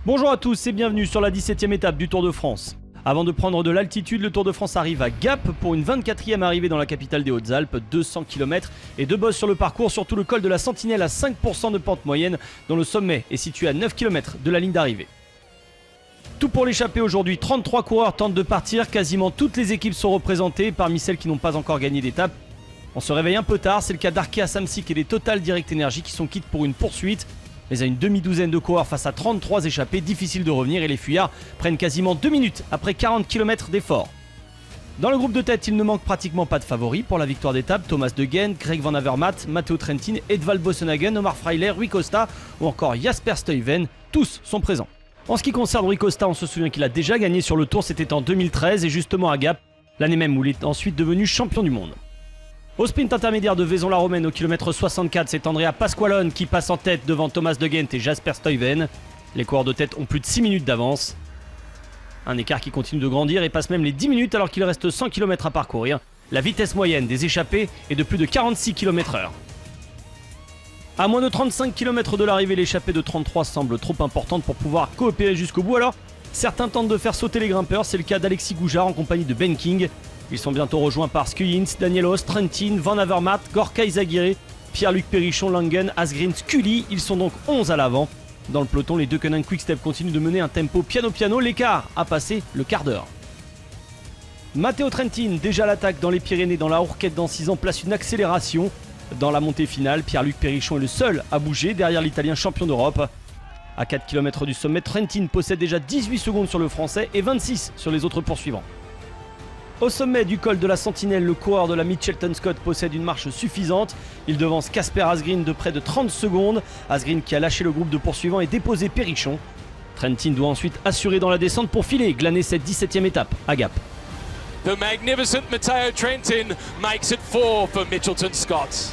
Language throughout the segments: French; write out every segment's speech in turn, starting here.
Bonjour à tous et bienvenue sur la 17e étape du Tour de France. Avant de prendre de l'altitude, le Tour de France arrive à Gap pour une 24e arrivée dans la capitale des Hautes-Alpes, 200 km et 2 bosses sur le parcours, surtout le col de la Sentinelle à 5% de pente moyenne, dont le sommet est situé à 9 km de la ligne d'arrivée. Tout pour l'échappée aujourd'hui, 33 coureurs tentent de partir, quasiment toutes les équipes sont représentées, parmi celles qui n'ont pas encore gagné d'étape. On se réveille un peu tard, c'est le cas d'Arkea Samsic et des Total Direct Energy qui sont quittes pour une poursuite. Mais à une demi-douzaine de coureurs face à 33 échappés, difficile de revenir et les fuyards prennent quasiment 2 minutes après 40 km d'effort. Dans le groupe de tête, il ne manque pratiquement pas de favoris pour la victoire d'étape. Thomas De Gendt, Greg Van Avermaet, Matteo Trentin, Edvald Boasson-Hagen, Omar Frailer, Rui Costa ou encore Jasper Stuyven, tous sont présents. En ce qui concerne Rui Costa, on se souvient qu'il a déjà gagné sur le Tour, c'était en 2013 et justement à Gap, l'année même où il est ensuite devenu champion du monde. Au sprint intermédiaire de Vaison-la-Romaine au kilomètre 64, c'est Andrea Pasqualone qui passe en tête devant Thomas De Gendt et Jasper Stuyven. Les coureurs de tête ont plus de 6 minutes d'avance. Un écart qui continue de grandir et passe même les 10 minutes alors qu'il reste 100 km à parcourir. La vitesse moyenne des échappés est de plus de 46 km/h. À moins de 35 km de l'arrivée, l'échappée de 33 semble trop importante pour pouvoir coopérer jusqu'au bout. Alors, certains tentent de faire sauter les grimpeurs, c'est le cas d'Alexis Goujard en compagnie de Ben King. Ils sont bientôt rejoints par Skujins, Danielos, Trentin, Van Avermaet, Gorka Izagirre, Pierre-Luc Périchon, Langen, Asgreen, Scully. Ils sont donc 11 à l'avant. Dans le peloton, les Deceuninck Quick-Step continuent de mener un tempo piano-piano. L'écart a passé le quart d'heure. Matteo Trentin, déjà à l'attaque dans les Pyrénées, dans la Hourquette dans 6 ans, place une accélération. Dans la montée finale, Pierre-Luc Périchon est le seul à bouger derrière l'Italien champion d'Europe. À 4 km du sommet, Trentin possède déjà 18 secondes sur le français et 26 sur les autres poursuivants. Au sommet du col de la Sentinelle, le coureur de la Mitchelton Scott possède une marche suffisante. Il devance Kasper Asgreen de près de 30 secondes. Asgreen qui a lâché le groupe de poursuivants et déposé Périchon. Trentin doit ensuite assurer dans la descente pour filer, glaner cette 17e étape à Gap. The magnificent Matteo Trentin makes it 4 for Mitchelton Scott.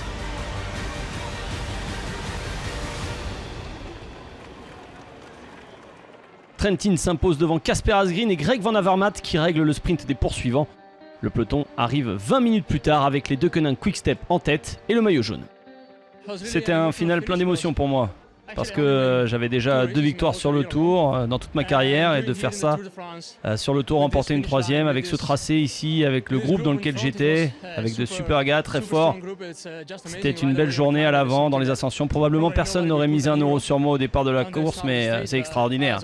Trentin s'impose devant Kasper Asgreen et Greg Van Avermaet qui règle le sprint des poursuivants. Le peloton arrive 20 minutes plus tard avec les Deceuninck Quick-Step en tête et le maillot jaune. C'était un final plein d'émotions pour moi parce que j'avais déjà 2 victoires sur le Tour dans toute ma carrière et de faire ça sur le Tour, remporter une 3e avec ce tracé ici, avec le groupe dans lequel j'étais, avec de super gars très forts. C'était une belle journée à l'avant dans les ascensions. Probablement personne n'aurait misé 1 euro sur moi au départ de la course, mais c'est extraordinaire.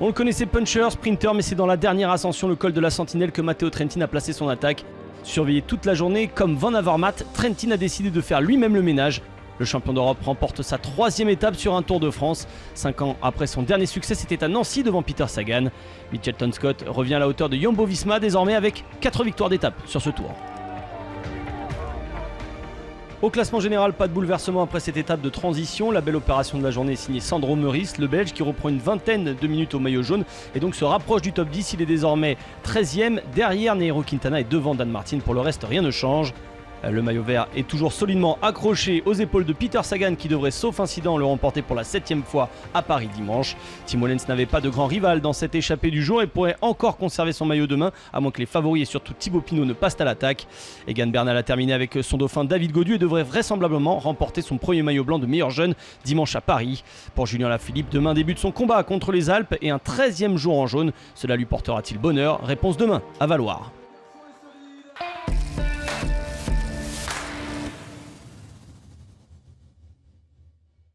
On le connaissait puncher, sprinter, mais c'est dans la dernière ascension, le col de la Sentinelle, que Matteo Trentin a placé son attaque. Surveillé toute la journée, comme Van Avermaet, Trentin a décidé de faire lui-même le ménage. Le champion d'Europe remporte sa 3e étape sur un Tour de France. 5 ans après son dernier succès, c'était à Nancy devant Peter Sagan. Mitchelton Scott revient à la hauteur de Jumbo-Visma désormais avec 4 victoires d'étape sur ce Tour. Au classement général, pas de bouleversement après cette étape de transition. La belle opération de la journée est signée Sandro Meurice, le Belge qui reprend une vingtaine de minutes au maillot jaune et donc se rapproche du top 10. Il est désormais 13e derrière Nairo Quintana et devant Dan Martin. Pour le reste, rien ne change. Le maillot vert est toujours solidement accroché aux épaules de Peter Sagan qui devrait, sauf incident, le remporter pour la 7e fois à Paris dimanche. Tim Wellens n'avait pas de grand rival dans cette échappée du jour et pourrait encore conserver son maillot demain, à moins que les favoris et surtout Thibaut Pinot ne passent à l'attaque. Egan Bernal a terminé avec son dauphin David Gaudu et devrait vraisemblablement remporter son premier maillot blanc de meilleur jeune dimanche à Paris. Pour Julien Lafilippe, demain débute son combat contre les Alpes et un 13e jour en jaune. Cela lui portera-t-il bonheur? Réponse demain à Valloire.